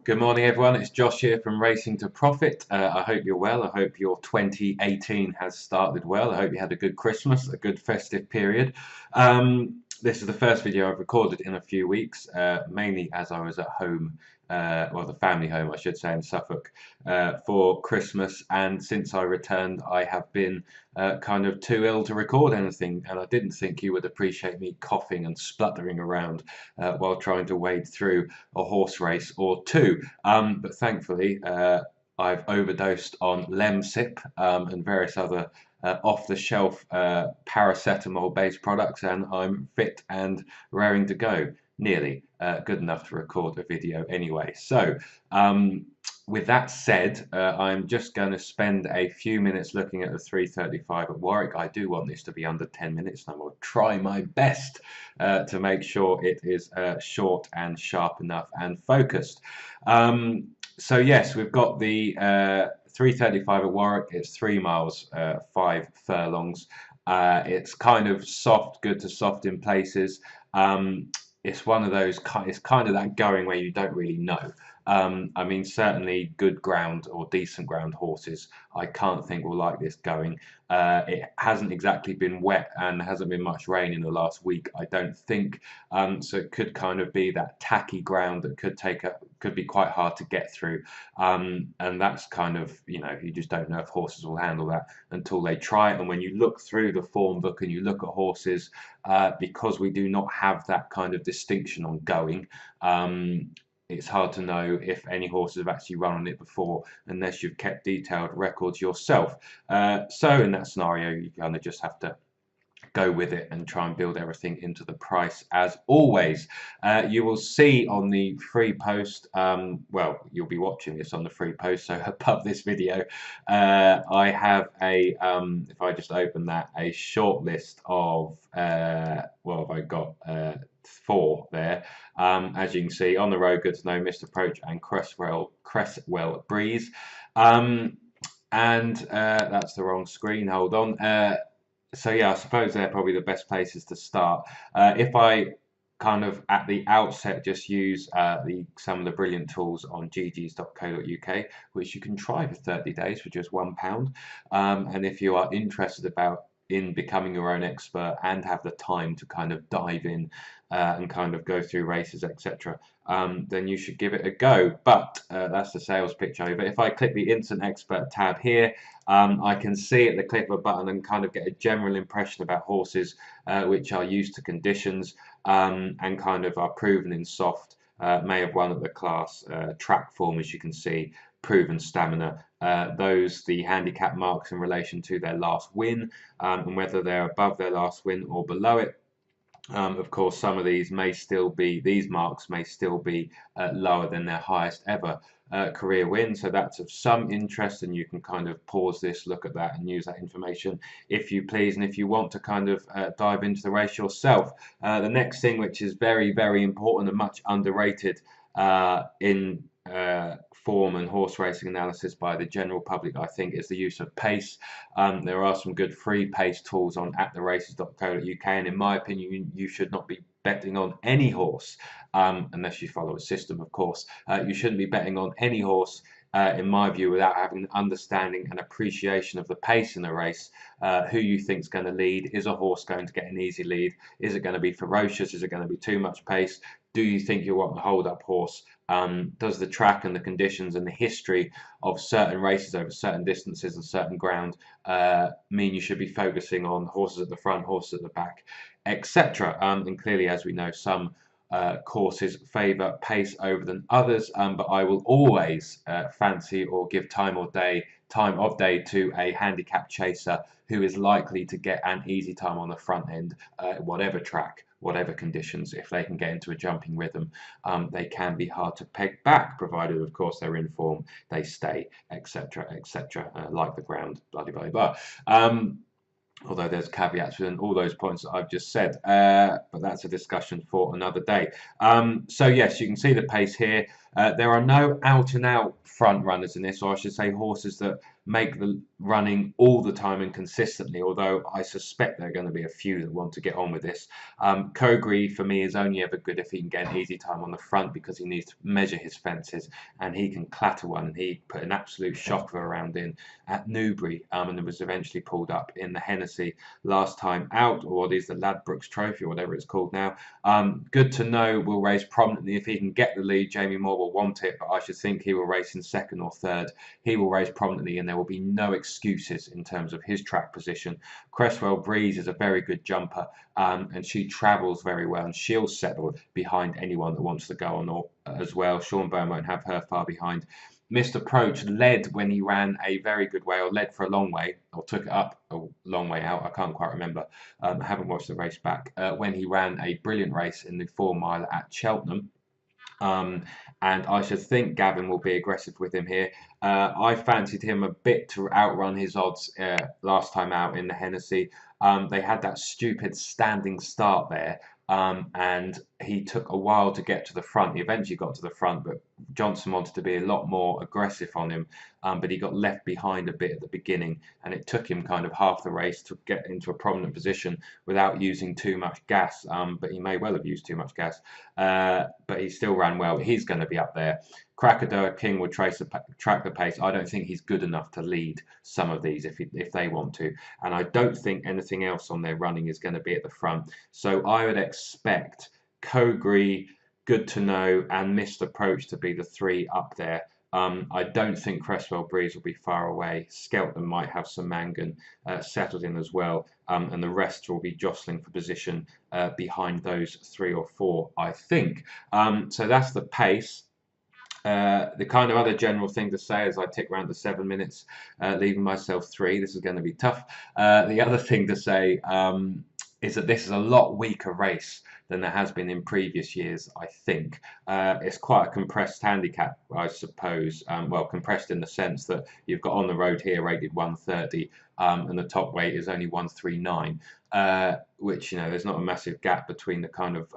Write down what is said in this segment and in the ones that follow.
Good morning, everyone. It's Josh here from Racing to Profit. I hope you're well. I hope your 2018 has started well. I hope you had a good Christmas, a good festive period. This is the first video I've recorded in a few weeks, mainly as I was at home, well, the family home, I should say, in Suffolk for Christmas. And since I returned, I have been kind of too ill to record anything, and I didn't think you would appreciate me coughing and spluttering around while trying to wade through a horse race or two. But thankfully, I've overdosed on Lemsip and various other off-the-shelf paracetamol-based products, and I'm fit and raring to go. Nearly good enough to record a video anyway. So, with that said, I'm just going to spend a few minutes looking at the 335 at Warwick. I do want this to be under 10 minutes, and I will try my best to make sure it is short and sharp enough and focused. So yes, we've got the 335 at Warwick. It's 3 miles, 5 furlongs. It's kind of soft, good to soft in places. It's one of those, it's kind of that going where you don't really know. I mean, certainly good ground or decent ground horses, I can't think will like this going. It hasn't exactly been wet and hasn't been much rain in the last week, I don't think. So it could kind of be that tacky ground that could be quite hard to get through. And that's kind of, you just don't know if horses will handle that until they try it. And when you look through the form book and you look at horses, because we do not have that kind of distinction on going, it's hard to know if any horses have actually run on it before unless you've kept detailed records yourself. So in that scenario, you kind of just have to go with it and try and build everything into the price as always. You will see on the free post, well, you'll be watching this on the free post, so above this video, I have a, if I just open that, a short list of, what have I got? 4 there. As you can see, On the Road, Good to Know, Missed Approach, and Cresswell Breeze. And that's the wrong screen, hold on. So yeah, I suppose they're probably the best places to start. If I kind of at the outset just use some of the brilliant tools on ggs.co.uk, which you can try for 30 days for just £1. And if you are interested in becoming your own expert and have the time to kind of dive in and kind of go through races, etc., then you should give it a go. But that's the sales pitch over. If I click the Instant Expert tab here, I can see at the click of a button and kind of get a general impression about horses which are used to conditions and kind of are proven in soft, may have won at the class track form, as you can see, proven stamina. The handicap marks in relation to their last win, and whether they're above their last win or below it. Of course, some of these marks may still be lower than their highest ever career win, so that's of some interest, and you can kind of pause this, look at that, and use that information if you please. And if you want to kind of dive into the race yourself, the next thing, which is very, very important and much underrated in form and horse racing analysis by the general public, I think, is the use of pace. There are some good free pace tools on attheraces.co.uk, and in my opinion, you should not be betting on any horse unless you follow a system, of course. You shouldn't be betting on any horse, in my view, without having an understanding and appreciation of the pace in the race. Who you think is going to lead? Is a horse going to get an easy lead? Is it going to be ferocious? Is it going to be too much pace? Do you think you want a hold-up horse? Does the track and the conditions and the history of certain races over certain distances and certain ground mean you should be focusing on horses at the front, horses at the back, etc.? And clearly, as we know, some courses favour pace over than others, but I will always fancy or give time of day to a handicap chaser who is likely to get an easy time on the front end, whatever track, whatever conditions. If they can get into a jumping rhythm, they can be hard to peg back, provided, of course, they're in form, they stay, etc., etc., like the ground, blah, blah, blah. Although there's caveats within all those points that I've just said, but that's a discussion for another day. So yes, you can see the pace here. There are no out-and-out front runners in this, or I should say horses that make running all the time and consistently, although I suspect there are going to be a few that want to get on with this. Kogri, for me, is only ever good if he can get an easy time on the front, because he needs to measure his fences, and he can clatter one, and he put an absolute shocker around in at Newbury, and it was eventually pulled up in the Hennessy last time out, or what is the Ladbrokes Trophy, or whatever it's called now. Good to Know will race prominently. If he can get the lead, Jamie Moore will want it, but I should think he will race in second or third. He will race prominently, and there will be no excuses in terms of his track position. Cresswell Breeze is a very good jumper, and she travels very well, and she'll settle behind anyone that wants to go on as well. Sean Byrne won't have her far behind. Missed Approach led when he ran a very good way, or led for a long way, or took it up a long way out. I can't quite remember. I haven't watched the race back. When he ran a brilliant race in the 4 mile at Cheltenham. And I should think Gavin will be aggressive with him here. I fancied him a bit to outrun his odds last time out in the Hennessy. They had that stupid standing start there, and he took a while to get to the front. He eventually got to the front, but Johnson wanted to be a lot more aggressive on him, but he got left behind a bit at the beginning, and it took him kind of half the race to get into a prominent position without using too much gas, but he may well have used too much gas, but he still ran well. He's going to be up there. Krakatoa King will track the pace. I don't think he's good enough to lead some of these if they want to, and I don't think anything else on their running is going to be at the front. So I would expect Kogri, Good to Know, and Missed Approach to be the 3 up there. I don't think Cresswell Breeze will be far away. Skelton might have some Mangan settled in as well, and the rest will be jostling for position behind those 3 or 4, I think. So that's the pace. The kind of other general thing to say as I tick around the 7 minutes, leaving myself 3. This is going to be tough. The other thing to say is that this is a lot weaker race than there has been in previous years, I think. It's quite a compressed handicap, I suppose. Well, compressed in the sense that you've got On the Road here rated 130, and the top weight is only 139, which, you know, there's not a massive gap between the kind of,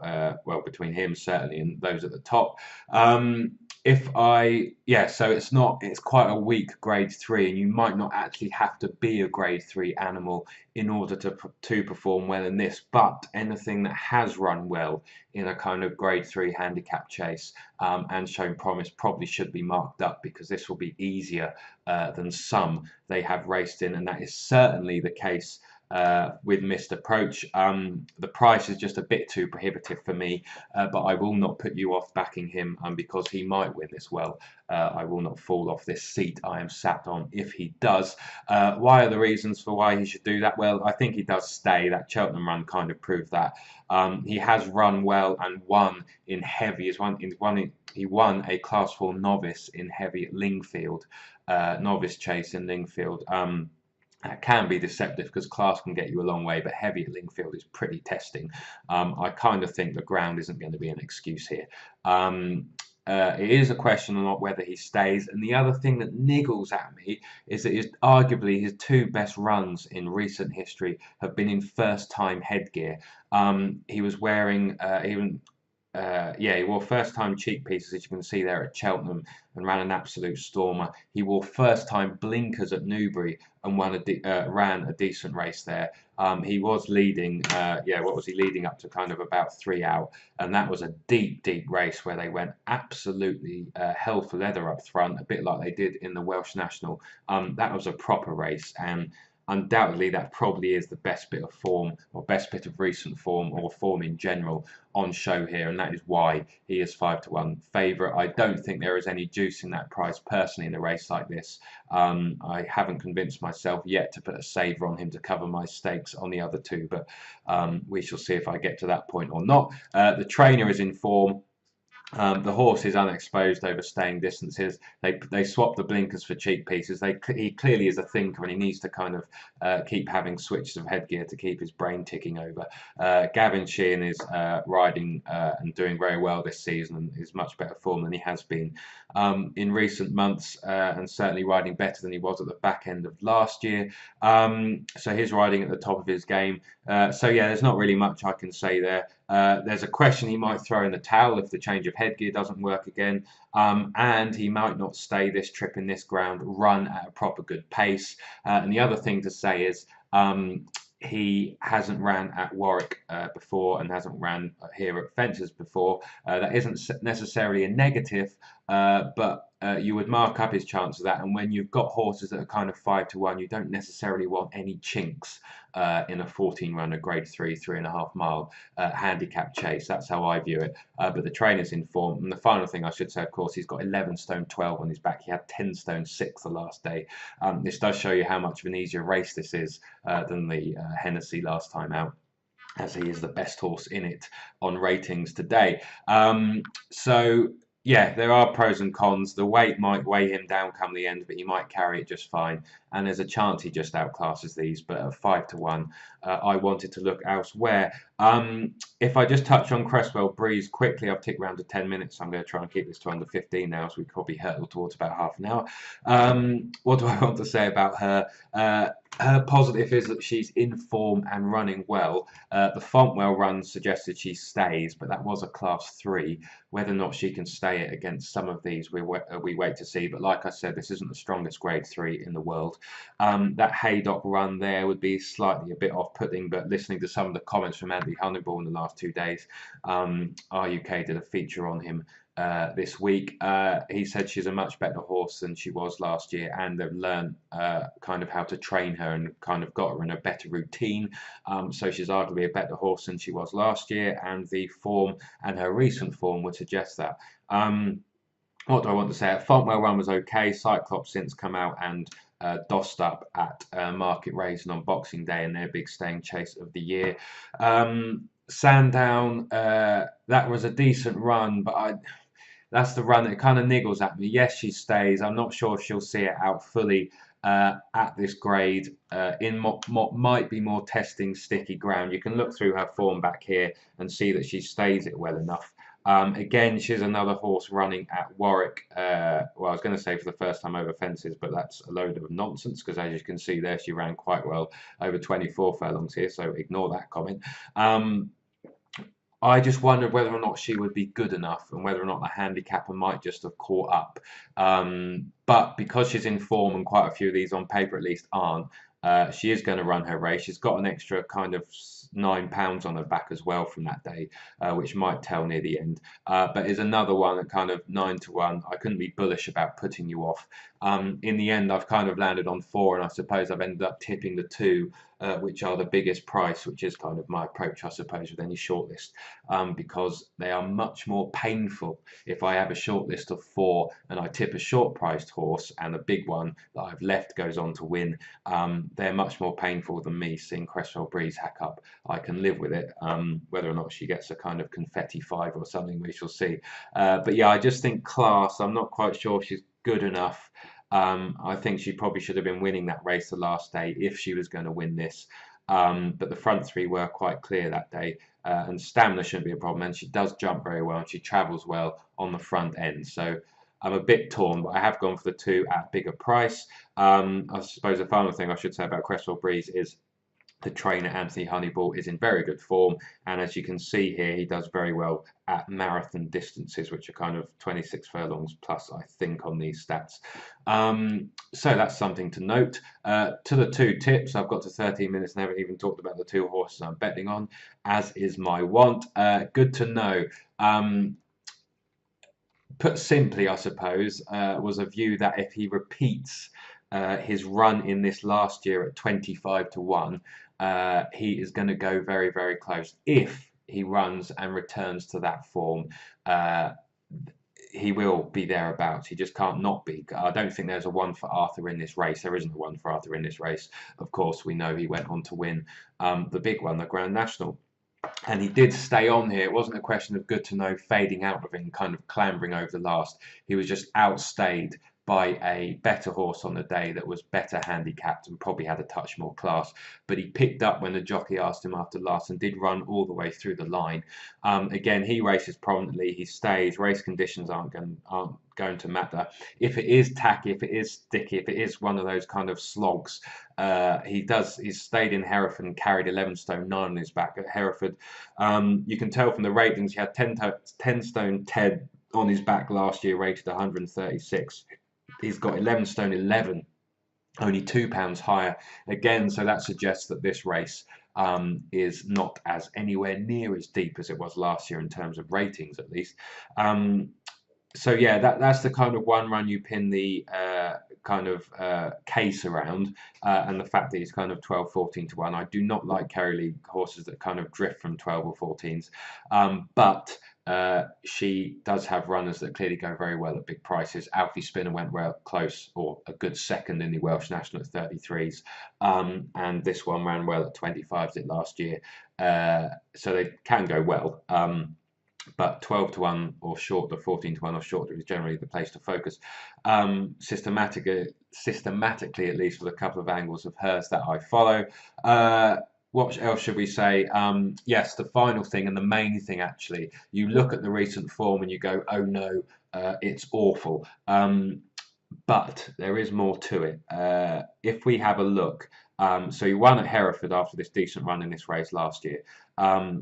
well, between him certainly and those at the top. So it's quite a weak grade 3, and you might not actually have to be a grade 3 animal in order to perform well in this, but anything that has run well in a kind of grade 3 handicap chase and shown promise probably should be marked up, because this will be easier than some they have raced in, and that is certainly the case with Missed Approach. The price is just a bit too prohibitive for me, but I will not put you off backing him because he might win this well. I will not fall off this seat I am sat on if he does. Why are the reasons for why he should do that? Well, I think he does stay. That Cheltenham run kind of proved that. He has run well and won in heavy. He won a Class 4 novice in heavy at Lingfield, novice chase in Lingfield. That can be deceptive because class can get you a long way, but heavy at Lingfield is pretty testing. I kind of think the ground isn't going to be an excuse here. It is a question on whether he stays, and the other thing that niggles at me is that arguably his 2 best runs in recent history have been in first-time headgear. He was wearing he wore first-time cheek pieces, as you can see there at Cheltenham, and ran an absolute stormer. He wore first-time blinkers at Newbury and ran a decent race there. He was leading, what was he leading up to? Kind of about 3 out, and that was a deep, deep race where they went absolutely hell for leather up front, a bit like they did in the Welsh National. That was a proper race, and undoubtedly that probably is the best bit of form, or best bit of recent form, or form in general on show here, and that is why he is 5-1 favourite. I don't think there is any juice in that price personally in a race like this. I haven't convinced myself yet to put a saver on him to cover my stakes on the other 2, but we shall see if I get to that point or not. The trainer is in form. The horse is unexposed over staying distances. They swap the blinkers for cheek pieces. He clearly is a thinker, and he needs to kind of keep having switches of headgear to keep his brain ticking over. Gavin Sheehan is riding and doing very well this season, and is much better form than he has been in recent months, and certainly riding better than he was at the back end of last year. So he's riding at the top of his game. So yeah, there's not really much I can say there. There's a question he might throw in the towel if the change of headgear doesn't work again, and he might not stay this trip in this ground, run at a proper good pace. And the other thing to say is he hasn't ran at Warwick before and hasn't ran here at Fences before. That isn't necessarily a negative, but you would mark up his chance of that. And when you've got horses that are kind of 5-1, you don't necessarily want any chinks in a 14-runner Grade 3, 3.5 mile handicap chase. That's how I view it. But the trainer's in form. And the final thing I should say, of course, he's got 11 stone 12 on his back. He had 10 stone 6 the last day. This does show you how much of an easier race this is than the Hennessy last time out, as he is the best horse in it on ratings today. So yeah, there are pros and cons. The weight might weigh him down come the end, but he might carry it just fine. And there's a chance he just outclasses these, but at 5-1, I wanted to look elsewhere. If I just touch on Cresswell Breeze quickly, I've ticked around to 10 minutes. So I'm going to try and keep this to under 15 now, so we probably hurtle towards about half an hour. What do I want to say about her? Her positive is that she's in form and running well. The Fontwell run suggested she stays, but that was a Class 3. Whether or not she can stay it against some of these, we wait to see. But like I said, this isn't the strongest Grade 3 in the world. That Haydock run there would be slightly a bit off-putting, but listening to some of the comments from Andy Honeyball in the last 2 days, RUK did a feature on him this week. He said she's a much better horse than she was last year, and they've learned kind of how to train her and kind of got her in a better routine. So she's arguably a better horse than she was last year, and the form and her recent form would suggest that. What do I want to say? Fontwell run was okay. Cyclops since come out and dossed up at Market Rasen on Boxing Day in their big staying chase of the year. Sandown, that was a decent run, but that's the run that kind of niggles at me. Yes, she stays. I'm not sure if she'll see it out fully at this grade in what might be more testing, sticky ground. You can look through her form back here and see that she stays it well enough. Again, she's another horse running at Warwick. Well, I was going to say for the first time over Fences, but that's a load of nonsense because as you can see there, she ran quite well over 24 furlongs here, so ignore that comment. I just wondered whether or not she would be good enough and whether or not the handicapper might just have caught up. But because she's in form and quite a few of these on paper at least aren't, she is going to run her race. She's got an extra kind of £9 on her back as well from that day, which might tell near the end. But is another one at kind of 9-1. I couldn't be bullish about putting you off. In the end, I've kind of landed on 4, and I suppose I've ended up tipping the 2, which are the biggest price, which is kind of my approach, I suppose, with any shortlist, because they are much more painful. If I have a shortlist of 4 and I tip a short-priced horse and a big one that I've left goes on to win, they're much more painful than me seeing Cresswell Breeze hack up. I can live with it. Whether or not she gets a kind of confetti 5 or something, we shall see. But yeah, I just think class. I'm not quite sure she's good enough. I think she probably should have been winning that race the last day if she was going to win this. But the front 3 were quite clear that day, and stamina shouldn't be a problem. And she does jump very well, and she travels well on the front end. So I'm a bit torn, but I have gone for the 2 at a bigger price. I suppose the final thing I should say about Cresswell Breeze is the trainer Anthony Honeyball is in very good form, and as you can see here, he does very well at marathon distances, which are kind of 26 furlongs plus, I think, on these stats. So that's something to note. To the 2 tips, I've got to 13 minutes and haven't even talked about the 2 horses I'm betting on, as is my wont. Good to know. Put simply, I suppose, was a view that if he repeats his run in this last year at 25-1, he is going to go very, very close. If he runs and returns to that form, he will be thereabouts. He just can't not be. I don't think there's a 1 for Arthur in this race. There isn't a 1 for Arthur in this race. Of course, we know he went on to win the big one, the Grand National. And he did stay on here. It wasn't a question of good to know fading out of it and kind of clambering over the last. He was just outstayed by a better horse on the day that was better handicapped and probably had a touch more class. But he picked up when the jockey asked him after last and did run all the way through the line. Again, he races prominently. He stays. Race conditions aren't going to matter. If it is tacky, if it is sticky, if it is one of those kind of slogs, he's stayed in Hereford and carried 11 stone 9 on his back at Hereford. You can tell from the ratings he had 10 stone 10 on his back last year, rated 136. He's got 11 stone 11, only £2 higher again, so that suggests that this race is not as anywhere near as deep as it was last year in terms of ratings, at least. So yeah, that's the kind of one run you pin the case around, and the fact that he's kind of 12, 14 to 1. I do not like Kerry League horses that kind of drift from 12 or 14s, but she does have runners that clearly go very well at big prices. Alfie Spinner went well close, or a good second in the Welsh National at 33s, and this one ran well at 25s it last year, so they can go well. But 12 to 1 or shorter, 14 to 1 or shorter is generally the place to focus. Systematically, at least, with a couple of angles of hers that I follow. What else should we say? Yes, the final thing and the main thing, actually, you look at the recent form and you go, oh no, it's awful. But there is more to it. If we have a look, so he won at Hereford after this decent run in this race last year.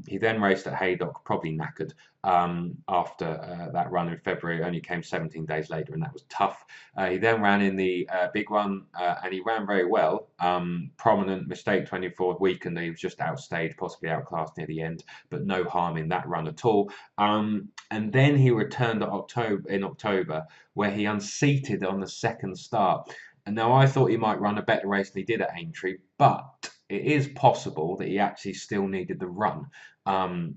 He then raced at Haydock, probably knackered, after that run in February. Only came 17 days later, and that was tough. He then ran in the big one, and he ran very well. Prominent mistake 24, weakened. He was just outstayed, possibly outclassed near the end, but no harm in that run at all. And then he returned in October, where he unseated on the second start. And now I thought he might run a better race than he did at Aintree, but it is possible that he actually still needed the run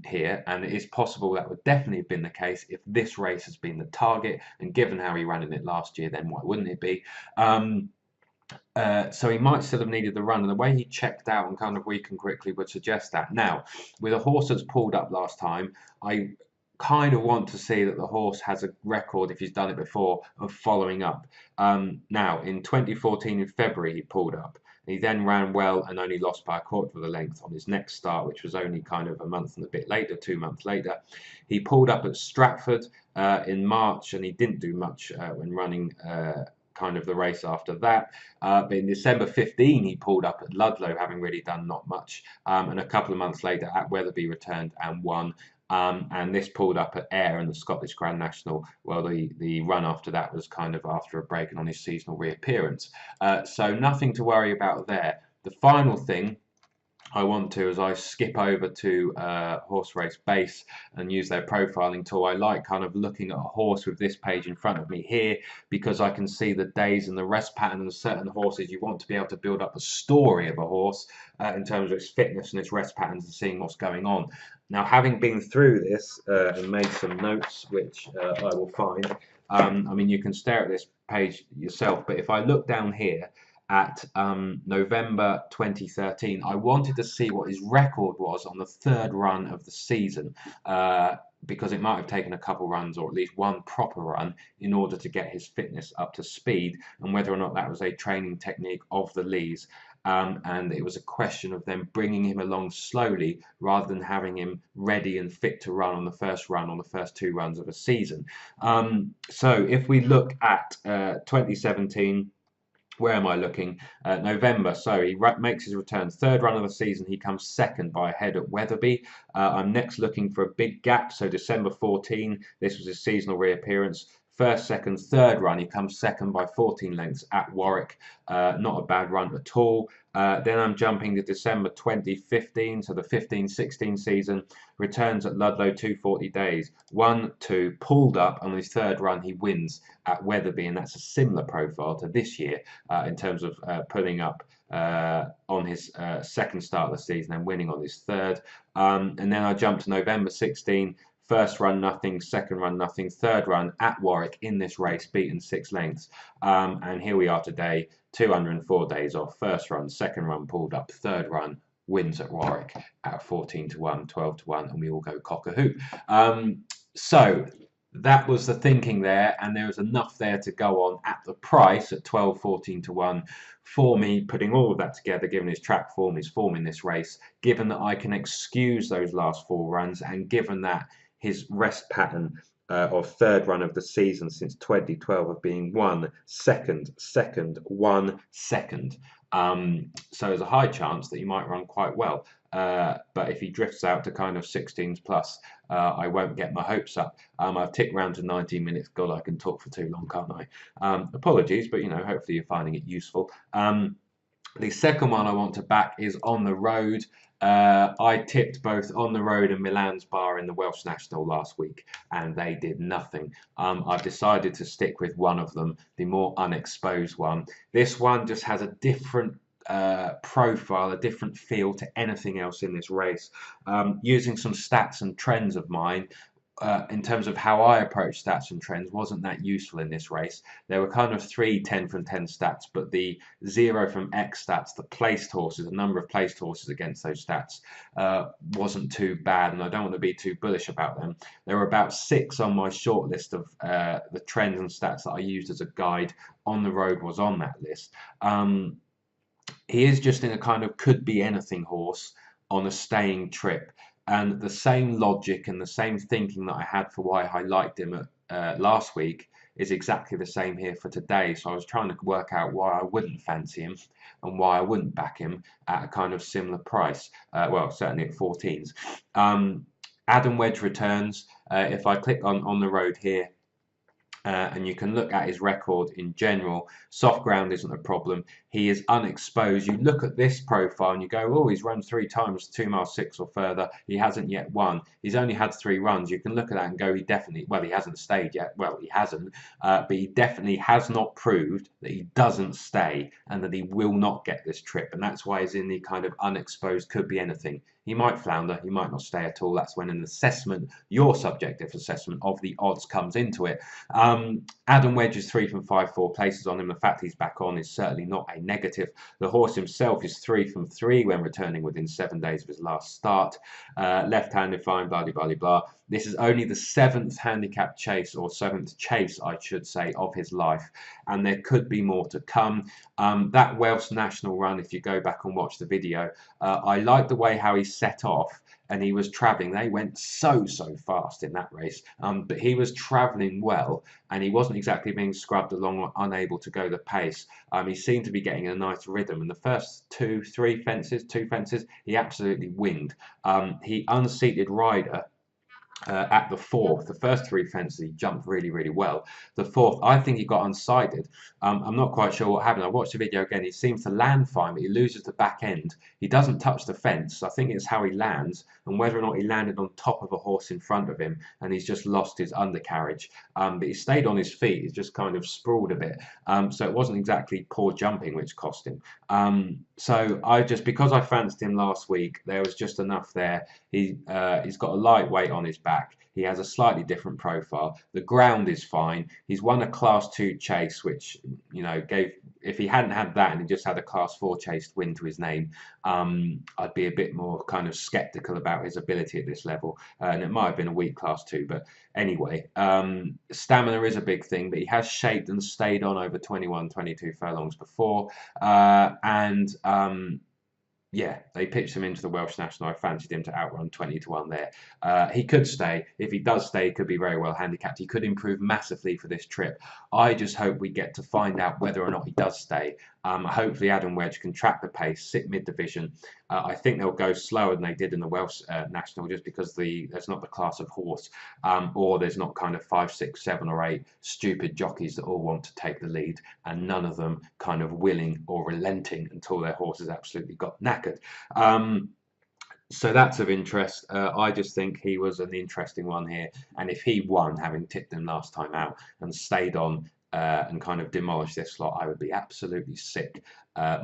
here, and it is possible that would definitely have been the case if this race has been the target, and given how he ran in it last year, then why wouldn't it be? So he might still have needed the run, and the way he checked out and kind of weakened quickly would suggest that. Now, with a horse that's pulled up last time, I kind of want to see that the horse has a record, if he's done it before, of following up. Now, in 2014, in February, he pulled up. He then ran well and only lost by a quarter of the length on his next start, which was only kind of a month and a bit later, 2 months later. He pulled up at Stratford in March, and he didn't do much when running kind of the race after that. But in December 15, he pulled up at Ludlow, having really done not much. And a couple of months later at Wetherby, returned and won. And this pulled up at Ayr in the Scottish Grand National. Well, the run after that was kind of after a break and on his seasonal reappearance. So nothing to worry about there. The final thing I want to, as I skip over to Horse Race Base and use their profiling tool, I like kind of looking at a horse with this page in front of me here, because I can see the days and the rest pattern of certain horses. You want to be able to build up a story of a horse in terms of its fitness and its rest patterns and seeing what's going on. Now, having been through this and made some notes, which I will find, I mean, you can stare at this page yourself, but if I look down here at November 2013, I wanted to see what his record was on the third run of the season, because it might have taken a couple runs, or at least one proper run, in order to get his fitness up to speed, and whether or not that was a training technique of the Lees. And it was a question of them bringing him along slowly rather than having him ready and fit to run on the first run, on the first 2 runs of a season. So if we look at 2017, where am I looking? November. So he makes his return. Third run of the season, he comes second by a head at Wetherby. I'm next looking for a big gap. So December 14, this was his seasonal reappearance. First, second, third run, he comes second by 14 lengths at Warwick. Not a bad run at all. Then I'm jumping to December 2015, so the 15-16 season. Returns at Ludlow, 240 days. 1-2, pulled up on his third run, he wins at Wetherby, and that's a similar profile to this year in terms of pulling up on his second start of the season and winning on his third. And then I jump to November 16. First run, nothing. Second run, nothing. Third run at Warwick in this race, beaten 6 lengths. And here we are today, 204 days off. First run, second run, pulled up. Third run, wins at Warwick at 14 to 1, 12 to 1, and we all go cock-a-hoop. So that was the thinking there, and there was enough there to go on at the price at 12.14 to 1 for me, putting all of that together, given his track form, his form in this race, given that I can excuse those last 4 runs, and given that his rest pattern of third run of the season since 2012 of being 1 second, second, 1 second. So there's a high chance that he might run quite well. But if he drifts out to kind of 16s plus, I won't get my hopes up. I've ticked round to 19 minutes. God, I can talk for too long, can't I? Apologies, but hopefully you're finding it useful. The second one I want to back is On the Road. I tipped both On the Road and Milan's Bar in the Welsh National last week, and they did nothing. I've decided to stick with one of them, the more unexposed one. This one just has a different profile, a different feel to anything else in this race. Using some stats and trends of mine, in terms of how I approach stats and trends, wasn't that useful in this race. There were kind of 3 10 from 10 stats, but the 0 from X stats, the placed horses, the number of placed horses against those stats, wasn't too bad, and I don't want to be too bullish about them. There were about 6 on my short list of the trends and stats that I used as a guide. On the Road was on that list. He is just in a kind of could be anything horse on a staying trip. And the same logic and the same thinking that I had for why I liked him last week is exactly the same here for today. So I was trying to work out why I wouldn't fancy him and why I wouldn't back him at a kind of similar price. Well, certainly at 14s. Adam Wedge returns. If I click on the road here, and you can look at his record in general. Soft ground isn't a problem. He is unexposed. You look at this profile and you go, oh, he's run 3 times 2 miles 6 or further. He hasn't yet won. He's only had 3 runs. You can look at that and go, he definitely, well, he hasn't stayed yet. Well, he hasn't, but he definitely has not proved that he doesn't stay and that he will not get this trip. And that's why he's in the kind of unexposed, could be anything. He might flounder, he might not stay at all. That's when an assessment, your subjective assessment of the odds comes into it. Adam Wedge is 3 from 5 4 places on him. The fact he's back on is certainly not a negative. The horse himself is 3 from 3 when returning within 7 days of his last start. Left-handed fine, blah, blah, blah, blah. This is only the 7th handicap chase, or 7th chase, I should say, of his life, and there could be more to come. That Welsh National run, if you go back and watch the video, I like the way how he set off, and he was travelling. They went so fast in that race, but he was travelling well, and he wasn't exactly being scrubbed along or unable to go the pace. He seemed to be getting a nice rhythm. In the first 2 fences, he absolutely winged. He unseated Ryder at the 4th. The first 3 fences he jumped really well. The 4th, I think he got unsighted. I'm not quite sure what happened. I watched the video again. He seems to land fine, but he loses the back end. He doesn't touch the fence. I think it's how he lands and whether or not he landed on top of a horse in front of him, and he's just lost his undercarriage. But he stayed on his feet. He's just kind of sprawled a bit. So it wasn't exactly poor jumping which cost him. So because I fancied him last week, there was just enough there. He's got a lightweight on his back. He has a slightly different profile. The ground is fine. He's won a Class 2 chase, which, gave, if he hadn't had that and he just had a Class 4 chase win to his name, I'd be a bit more kind of sceptical about his ability at this level. And it might have been a weak Class 2, but anyway, stamina is a big thing, but he has shaped and stayed on over 21, 22 furlongs before. Yeah, they pitched him into the Welsh National. I fancied him to outrun 20 to 1 there. He could stay. If he does stay, he could be very well handicapped. He could improve massively for this trip. I just hope we get to find out whether or not he does stay. Hopefully Adam Wedge can track the pace, sit mid-division. I think they'll go slower than they did in the Welsh National, just because there's not the class of horse, or there's not kind of 5, 6, 7 or 8 stupid jockeys that all want to take the lead, and none of them kind of willing or relenting until their horses absolutely got knackered. So that's of interest. I just think he was an interesting one here, and if he won, having tipped him last time out and stayed on and kind of demolish this slot, I would be absolutely sick.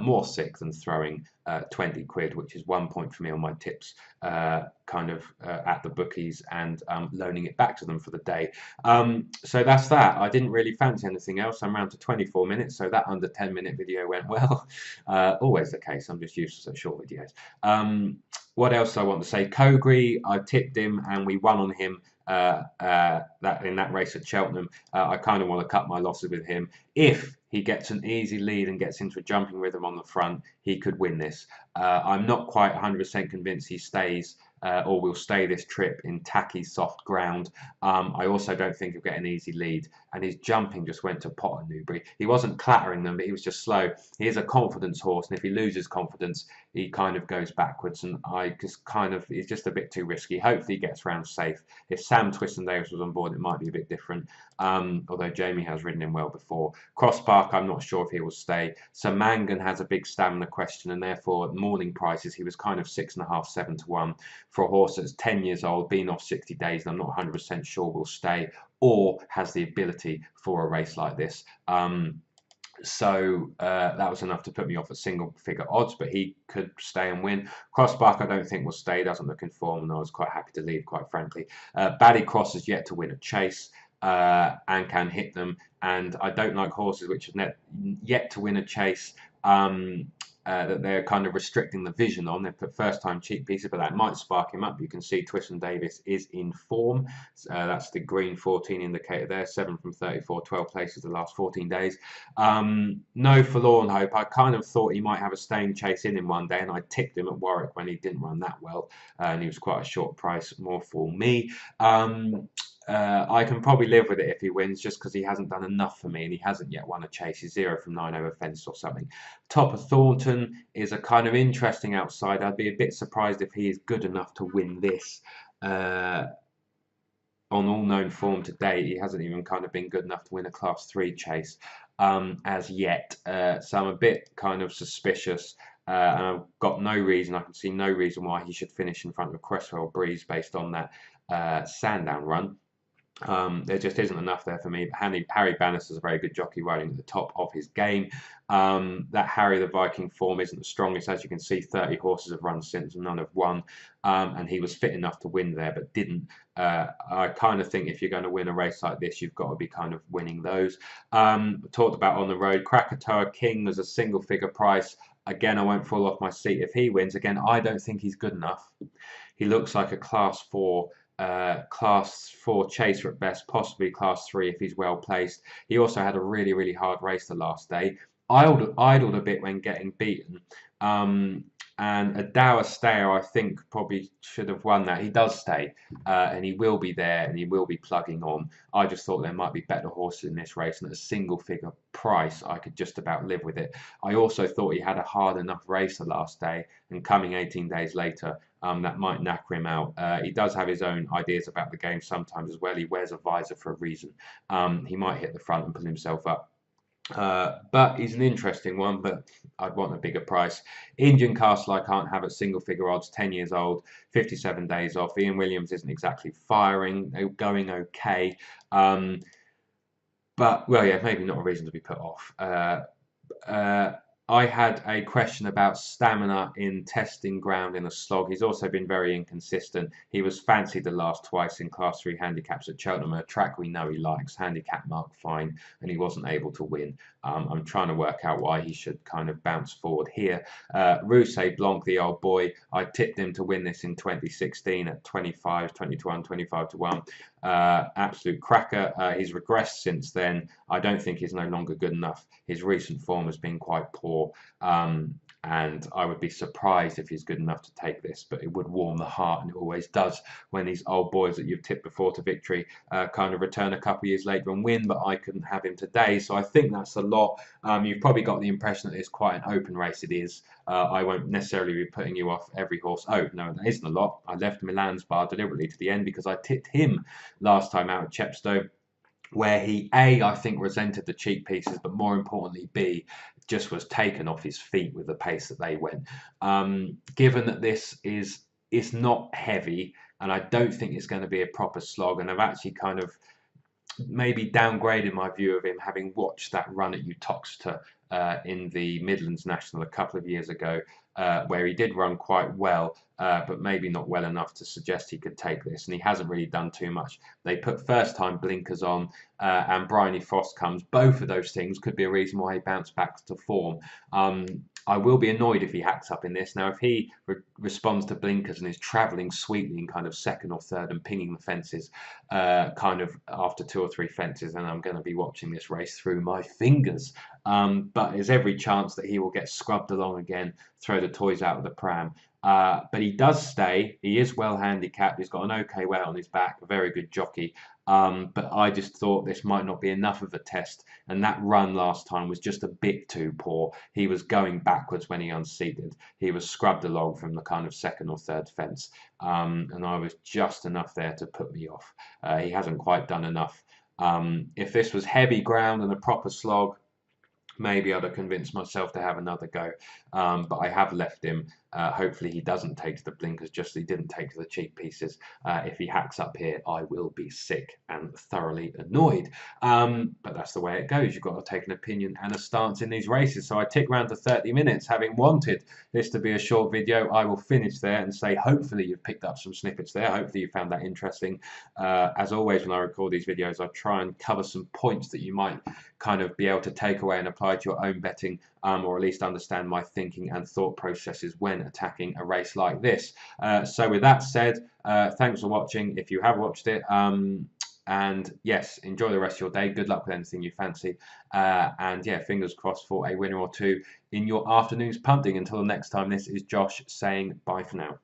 More sick than throwing 20 quid, which is 1 point for me on my tips, at the bookies, and loaning it back to them for the day. So that's that. I didn't really fancy anything else. I'm around to 24 minutes, so that under 10-minute video went well. Always the case. I'm just used to such short videos. What else I want to say? Kogri, I tipped him and we won on him that in that race at Cheltenham. I kind of want to cut my losses with him. If he gets an easy lead and gets into a jumping rhythm on the front, he could win this. I'm not quite 100% convinced he stays or will stay this trip in tacky, soft ground. I also don't think he'll get an easy lead. And his jumping just went to pot at Newbury. He wasn't clattering them, but he was just slow. He is a confidence horse, and if he loses confidence, he kind of goes backwards. And I just kind of, he's just a bit too risky. Hopefully, he gets round safe. If Sam Twiston-Davies was on board, it might be a bit different. Although Jamie has ridden him well before. Cross Park, I'm not sure if he will stay. Sir Mangan has a big stamina question, and therefore at morning prices he was kind of 6.5, 7 to 1 for a horse that's 10 years old, been off 60 days, and I'm not 100% sure will stay or has the ability for a race like this. So that was enough to put me off at single figure odds, but he could stay and win. Crossbark I don't think will stay, doesn't look in form, and I was quite happy to leave, quite frankly. Baddy Cross has yet to win a chase and can hit them, and I don't like horses which have yet to win a chase that they're kind of restricting the vision on. They put first-time cheek pieces, but that might spark him up. You can see Twiston-Davies is in form. That's the green 14 indicator there, 7 from 34, 12 places the last 14 days. No forlorn hope. I kind of thought he might have a staying chase in him one day, and I tipped him at Warwick when he didn't run that well, and he was quite a short price more for me. I can probably live with it if he wins, just because he hasn't done enough for me, and he hasn't yet won a chase. He's 0 from 9 over fence or something. Top of Thornton is a kind of interesting outside. I'd be a bit surprised if he is good enough to win this. On all known form to date, he hasn't even kind of been good enough to win a Class 3 chase as yet. So I'm a bit kind of suspicious. And I've got no reason, I can see no reason why he should finish in front of Cresswell Breeze based on that Sandown run. There just isn't enough there for me. Harry Bannister's a very good jockey riding at the top of his game. That Harry the Viking form isn't the strongest. As you can see, 30 horses have run since and none have won. And he was fit enough to win there, but didn't. I kind of think if you're going to win a race like this, you've got to be kind of winning those. Talked about on the road, Krakatoa King was a single figure price. Again, I won't fall off my seat if he wins. Again, I don't think he's good enough. He looks like a Class 4 chaser at best, possibly Class 3 if he's well placed. He also had a really, really hard race the last day. Idled a bit when getting beaten. And Adawa Stayer, I think, probably should have won that. He does stay, and he will be there, and he will be plugging on. I just thought there might be better horses in this race, and at a single-figure price, I could just about live with it. I also thought he had a hard enough race the last day, and coming 18 days later, that might knacker him out. He does have his own ideas about the game sometimes as well. He wears a visor for a reason. He might hit the front and pull himself up. But he's an interesting one, but I'd want a bigger price. Indian Castle I can't have at single figure odds, 10 years old, 57 days off. Ian Williams isn't exactly firing, they're going okay. But, well, yeah, maybe not a reason to be put off. I had a question about stamina in testing ground in a slog. He's also been very inconsistent. He was fancied the last twice in Class 3 handicaps at Cheltenham, a track we know he likes, handicap mark fine, and he wasn't able to win. I'm trying to work out why he should kind of bounce forward here. Rousset Blanc, the old boy, I tipped him to win this in 2016 at 25, 20 to 1, 25 to 1. Absolute cracker. He's regressed since then. I don't think he's no longer good enough. His recent form has been quite poor, and I would be surprised if he's good enough to take this, but it would warm the heart, and it always does when these old boys that you've tipped before to victory kind of return a couple of years later and win, but I couldn't have him today, so I think that's a lot. You've probably got the impression that it's quite an open race. It is. I won't necessarily be putting you off every horse. Oh, no, that isn't a lot. I left Milan's Bar deliberately to the end because I tipped him last time out at Chepstow, where he, A, I think resented the cheek pieces, but more importantly, B, just was taken off his feet with the pace that they went. Given that this is not heavy, and I don't think it's going to be a proper slog, and I've actually kind of maybe downgraded my view of him, having watched that run at Uttoxeter in the Midlands National a couple of years ago, where he did run quite well, but maybe not well enough to suggest he could take this, and he hasn't really done too much. They put first-time blinkers on, and Bryony Frost comes. Both of those things could be a reason why he bounced back to form. I will be annoyed if he hacks up in this. Now, if he responds to blinkers and is travelling sweetly in kind of second or third and pinging the fences kind of after 2 or 3 fences, then I'm going to be watching this race through my fingers. But there's every chance that he will get scrubbed along again, throw the toys out of the pram. But he does stay. He is well handicapped. He's got an okay weight on his back, a very good jockey. But I just thought this might not be enough of a test. And that run last time was just a bit too poor. He was going backwards when he unseated. He was scrubbed along from the kind of second or third fence. And I was just enough there to put me off. He hasn't quite done enough. If this was heavy ground and a proper slog, maybe I'd have convinced myself to have another go, but I have left him. Hopefully he doesn't take to the blinkers, just as he didn't take to the cheek pieces. If he hacks up here, I will be sick and thoroughly annoyed. But that's the way it goes. You've got to take an opinion and a stance in these races. So I tick round to 30 minutes, having wanted this to be a short video. I will finish there and say hopefully you've picked up some snippets there. Hopefully you found that interesting. As always, when I record these videos, I try and cover some points that you might kind of be able to take away and apply to your own betting, or at least understand my thinking and thought processes when attacking a race like this. So with that said, thanks for watching if you have watched it. And yes, enjoy the rest of your day. Good luck with anything you fancy. And yeah, fingers crossed for a winner or two in your afternoon's punting. Until next time, this is Josh saying bye for now.